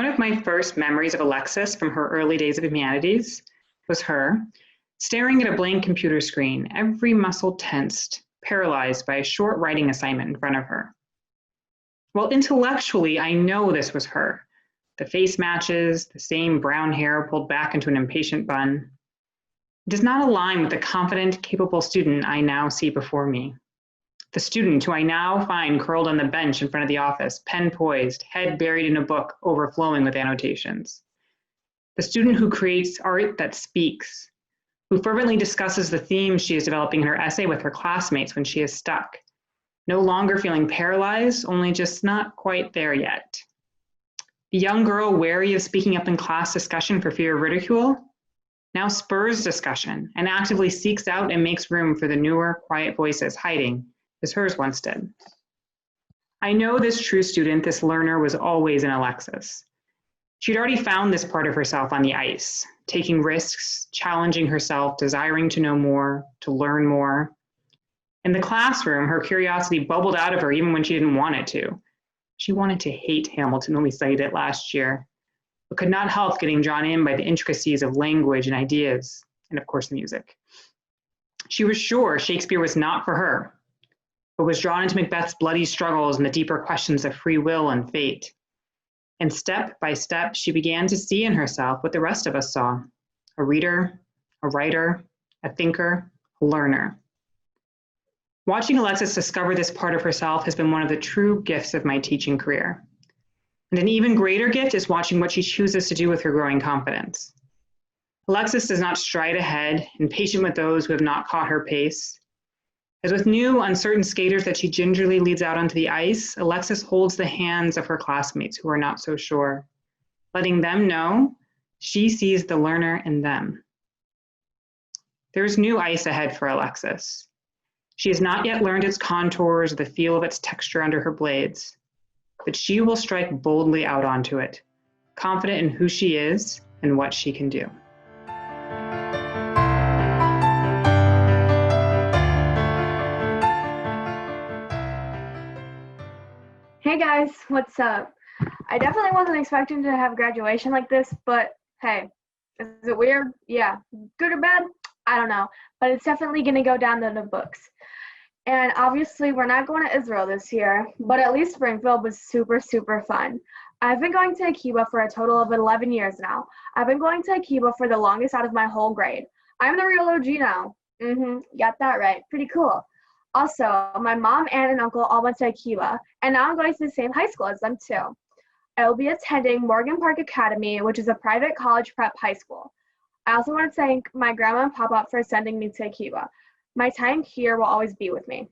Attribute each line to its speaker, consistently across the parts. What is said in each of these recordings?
Speaker 1: One of my first memories of Alexis from her early days of humanities was her staring at a blank computer screen, every muscle tensed, paralyzed by a short writing assignment in front of her. Well, intellectually, I know this was her. The face matches, the same brown hair pulled back into an impatient bun. It does not align with the confident, capable student I now see before me. The student who I now find curled on the bench in front of the office, pen poised, head buried in a book overflowing with annotations. The student who creates art that speaks, who fervently discusses the themes she is developing in her essay with her classmates when she is stuck, no longer feeling paralyzed, only just not quite there yet. The young girl wary of speaking up in class discussion for fear of ridicule now spurs discussion and actively seeks out and makes room for the newer, quiet voices hiding as hers once did. I know this true student, this learner, was always in Alexis. She'd already found this part of herself on the ice, taking risks, challenging herself, desiring to know more, to learn more. In the classroom, her curiosity bubbled out of her even when she didn't want it to. She wanted to hate Hamilton when we studied it last year, but could not help getting drawn in by the intricacies of language and ideas, and of course, music. She was sure Shakespeare was not for her, but was drawn into Macbeth's bloody struggles and the deeper questions of free will and fate. And step by step, she began to see in herself what the rest of us saw: a reader, a writer, a thinker, a learner. Watching Alexis discover this part of herself has been one of the true gifts of my teaching career. And an even greater gift is watching what she chooses to do with her growing confidence. Alexis does not stride ahead, impatient with those who have not caught her pace. As with new, uncertain skaters that she gingerly leads out onto the ice, Alexis holds the hands of her classmates who are not so sure, letting them know she sees the learner in them. There's new ice ahead for Alexis. She has not yet learned its contours or the feel of its texture under her blades, but she will strike boldly out onto it, confident in who she is and what she can do.
Speaker 2: Hey guys, what's up? I definitely wasn't expecting to have graduation like this, but hey, is it weird? Yeah. Good or bad? I don't know, but it's definitely going to go down in the books. And obviously, we're not going to Israel this year, but at least Springfield was super, super fun. I've been going to Akiba for a total of 11 years now. I've been going to Akiba for the longest out of my whole grade. I'm the real OG now. Got that right. Pretty cool. Also, my mom, aunt, and uncle all went to Akiba, and now I'm going to the same high school as them too. I will be attending Morgan Park Academy, which is a private college prep high school. I also want to thank my grandma and papa for sending me to Akiba. My time here will always be with me.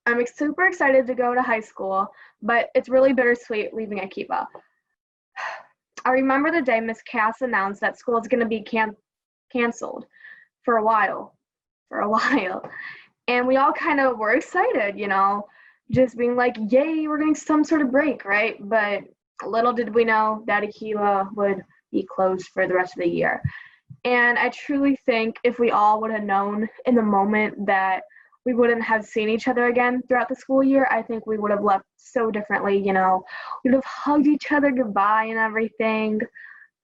Speaker 2: I'm super excited to go to high school, but it's really bittersweet leaving Akiba. I remember the day Miss Cass announced that school is going to be canceled for a while. And we all kind of were excited, just being like, yay, we're getting some sort of break, right? But little did we know that Akiba would be closed for the rest of the year. And I truly think if we all would have known in the moment that we wouldn't have seen each other again throughout the school year, I think we would have left so differently, We'd have hugged each other goodbye and everything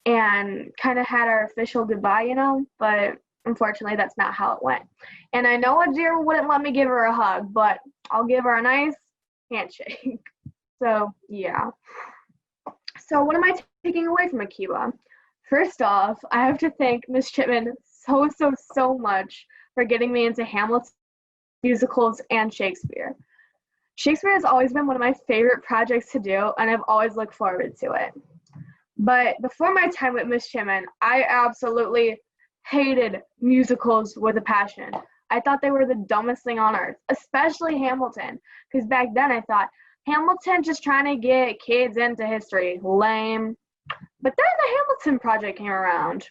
Speaker 2: and kind of had our official goodbye, but unfortunately that's not how it went. And I know Ajir wouldn't let me give her a hug, but I'll give her a nice handshake. So, yeah. So what am I taking away from Akiba? First off, I have to thank Miss Chipman so much for getting me into Hamilton, musicals, and Shakespeare. Shakespeare has always been one of my favorite projects to do, and I've always looked forward to it. But before my time with Miss Chipman, I absolutely hated musicals with a passion. I thought they were the dumbest thing on earth, especially Hamilton, because back then I thought, Hamilton just trying to get kids into history, lame. But then the Hamilton project came around.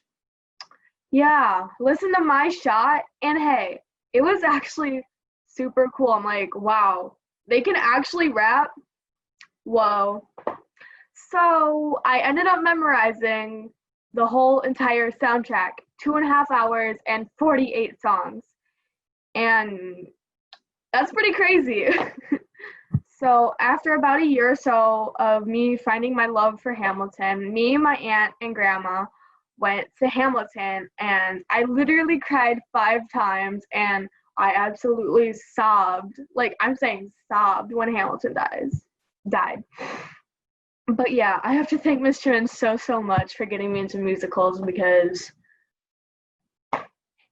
Speaker 2: Yeah, listen to my shot, and hey, it was actually super cool. I'm like, wow, they can actually rap? Whoa. So I ended up memorizing the whole entire soundtrack, 2.5 hours and 48 songs. And that's pretty crazy. So after about a year or so of me finding my love for Hamilton, me, my aunt, and grandma went to Hamilton, and I literally cried 5 times, and I absolutely sobbed. Like, I'm saying sobbed when Hamilton died. But yeah, I have to thank Miss Chin so much for getting me into musicals, because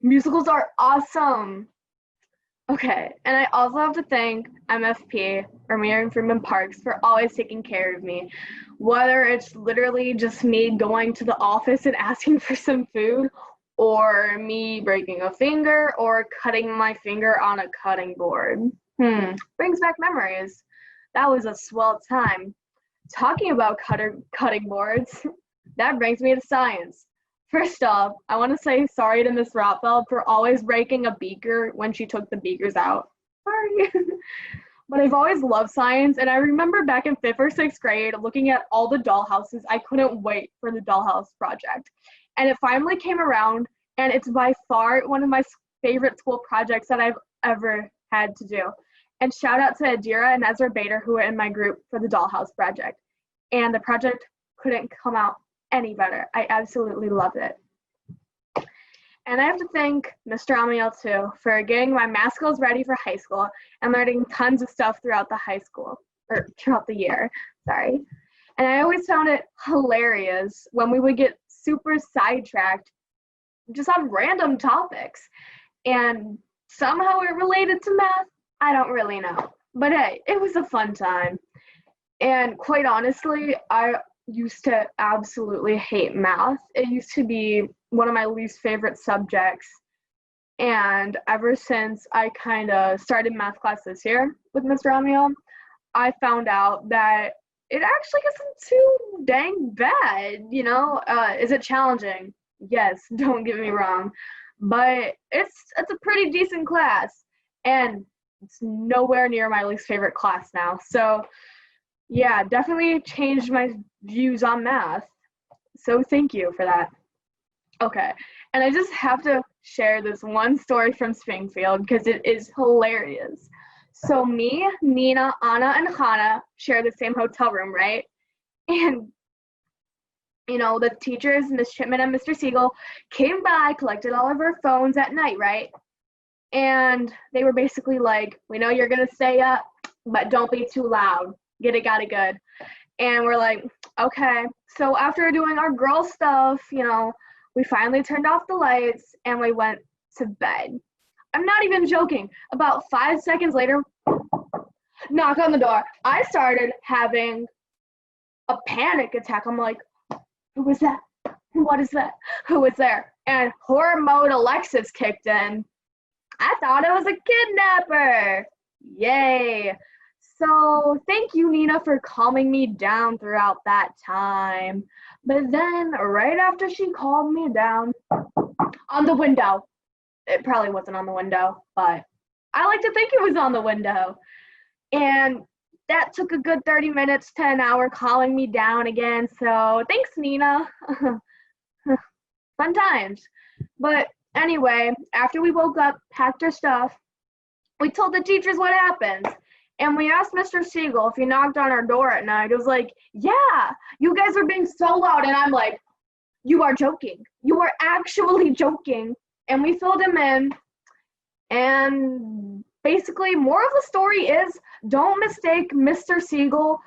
Speaker 2: musicals are awesome. Okay, and I also have to thank MFP, or Marion Freeman Parks, for always taking care of me. Whether it's literally just me going to the office and asking for some food, or me breaking a finger, or cutting my finger on a cutting board. Brings back memories. That was a swell time. Talking about cutting boards, that brings me to science. First off, I want to say sorry to Miss Rotfeld for always breaking a beaker when she took the beakers out. Sorry. But I've always loved science, and I remember back in 5th or 6th grade looking at all the dollhouses. I couldn't wait for the dollhouse project. And it finally came around, and it's by far one of my favorite school projects that I've ever had to do. And shout out to Adira and Ezra Bader, who were in my group for the dollhouse project. And the project couldn't come out any better. I absolutely loved it. And I have to thank Mr. Amiel too for getting my math skills ready for high school and learning tons of stuff throughout the year. Sorry. And I always found it hilarious when we would get super sidetracked just on random topics. And somehow it related to math. I don't really know. But hey, it was a fun time. And quite honestly, I used to absolutely hate math. It used to be one of my least favorite subjects. And ever since I kind of started math class this year with Mr. Amiel, I found out that it actually isn't too dang bad, Is it challenging? Yes, don't get me wrong. But it's a pretty decent class. And it's nowhere near my least favorite class now. So yeah, definitely changed my views on math. So thank you for that. Okay, and I just have to share this one story from Springfield because it is hilarious. So me, Nina, Anna, and Hannah share the same hotel room, right? And, the teachers, Miss Chipman and Mr. Siegel, came by, collected all of our phones at night, right? And they were basically like, we know you're going to stay up, but don't be too loud. Get it, got it good. And we're like, okay. So after doing our girl stuff, we finally turned off the lights and we went to bed. I'm not even joking. About 5 seconds later, knock on the door. I started having a panic attack. I'm like, who was that? What is that? Who was there? And horror mode Alexis kicked in. I thought it was a kidnapper. Yay. So thank you, Nina, for calming me down throughout that time. But then right after she calmed me down, on the window, it probably wasn't on the window, but I like to think it was on the window. And that took a good 30 minutes to an hour calming me down again. So thanks, Nina. Fun times. But anyway, after we woke up, packed our stuff, we told the teachers what happened. And we asked Mr. Siegel if he knocked on our door at night. It was like, yeah, you guys are being so loud. And I'm like, you are joking. You are actually joking. And we filled him in. And basically, more of the story is, don't mistake Mr. Siegel,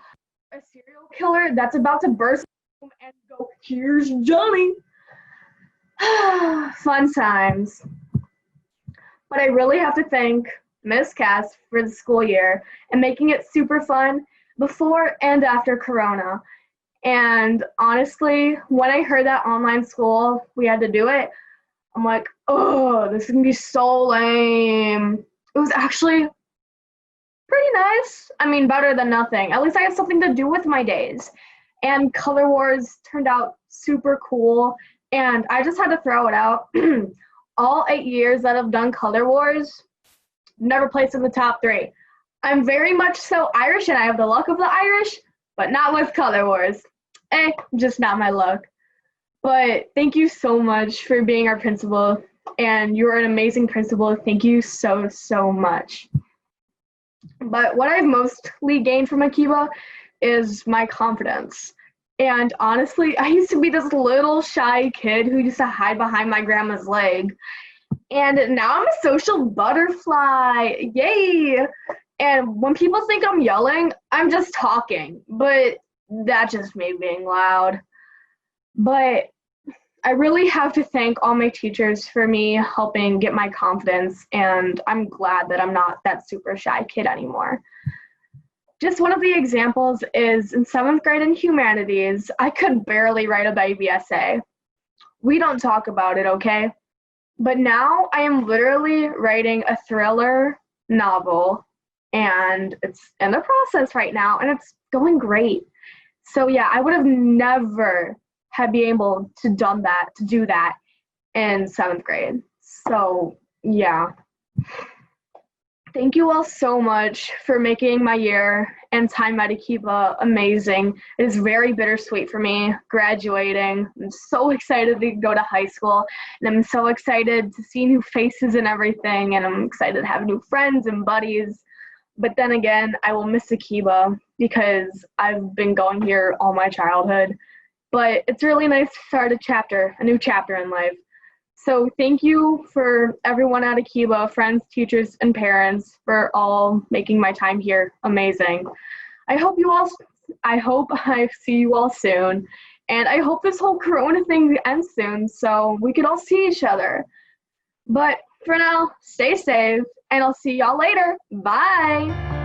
Speaker 2: a serial killer that's about to burst and go, here's Johnny. Fun times. But I really have to thank Miss Cass for the school year and making it super fun before and after Corona. And honestly, when I heard that online school, we had to do it, I'm like, oh, this is gonna be so lame. It was actually pretty nice. I mean, better than nothing. At least I had something to do with my days. And Color Wars turned out super cool. And I just had to throw it out. All 8 years that I've done Color Wars, never placed in the top 3. I'm very much so Irish, and I have the luck of the Irish, but not with Color Wars. Just not my luck. But thank you so much for being our principal, and you're an amazing principal. Thank you so much. But what I've mostly gained from Akiba is my confidence. And honestly, I used to be this little shy kid who used to hide behind my grandma's leg. And now I'm a social butterfly. Yay! And when people think I'm yelling, I'm just talking. But that's just me being loud. But I really have to thank all my teachers for me helping get my confidence, and I'm glad that I'm not that super shy kid anymore. Just one of the examples is in 7th grade in humanities, I could barely write a baby essay. We don't talk about it, okay? But now I am literally writing a thriller novel, and it's in the process right now, and it's going great. So yeah, I would have never have been able to do that in 7th grade. So yeah. Thank you all so much for making my year and time at Akiba amazing. It is very bittersweet for me graduating. I'm so excited to go to high school, and I'm so excited to see new faces and everything, and I'm excited to have new friends and buddies. But then again, I will miss Akiba because I've been going here all my childhood. But it's really nice to start a new chapter in life. So thank you for everyone at Akiba, friends, teachers, and parents for all making my time here amazing. I hope I see you all soon. And I hope this whole Corona thing ends soon so we could all see each other. But for now, stay safe, and I'll see y'all later. Bye.